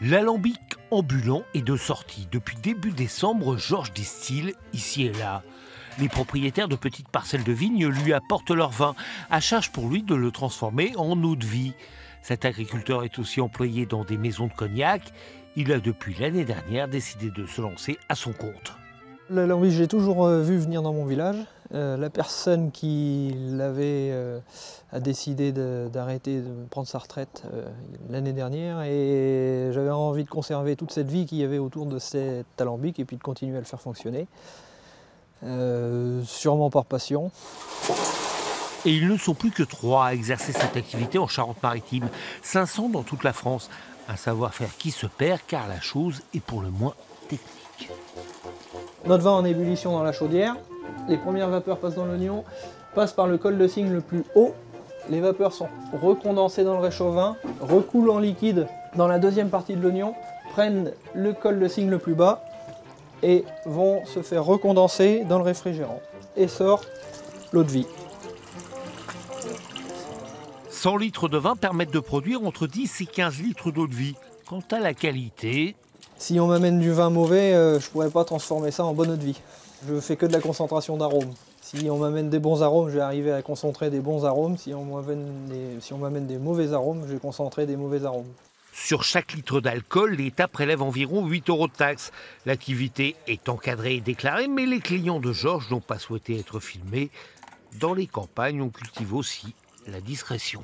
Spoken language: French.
L'alambic ambulant est de sortie. Depuis début décembre, Georges distille ici et là. Les propriétaires de petites parcelles de vignes lui apportent leur vin, à charge pour lui de le transformer en eau de vie. Cet agriculteur est aussi employé dans des maisons de cognac. Il a depuis l'année dernière décidé de se lancer à son compte. L'alambic, j'ai toujours vu venir dans mon village. La personne qui l'avait a décidé d'arrêter de prendre sa retraite l'année dernière et j'avais envie de conserver toute cette vie qu'il y avait autour de cet alambic et puis de continuer à le faire fonctionner. Sûrement par passion. Et ils ne sont plus que 3 à exercer cette activité en Charente-Maritime, 500 dans toute la France. Un savoir-faire qui se perd car la chose est pour le moins technique. Notre vin en ébullition dans la chaudière, les premières vapeurs passent dans l'oignon, passent par le col de cygne le plus haut, les vapeurs sont recondensées dans le réchaud-vin, recoulent en liquide dans la deuxième partie de l'oignon, prennent le col de cygne le plus bas et vont se faire recondenser dans le réfrigérant. Et sort l'eau de vie. 100 litres de vin permettent de produire entre 10 et 15 litres d'eau de vie. Quant à la qualité... Si on m'amène du vin mauvais, je ne pourrais pas transformer ça en bonne eau de vie. Je fais que de la concentration d'arômes. Si on m'amène des bons arômes, je vais arriver à concentrer des bons arômes. Si on m'amène des mauvais arômes, je vais concentrer des mauvais arômes. Sur chaque litre d'alcool, l'État prélève environ 8 € de taxes. L'activité est encadrée et déclarée, mais les clients de Georges n'ont pas souhaité être filmés. Dans les campagnes, on cultive aussi la discrétion.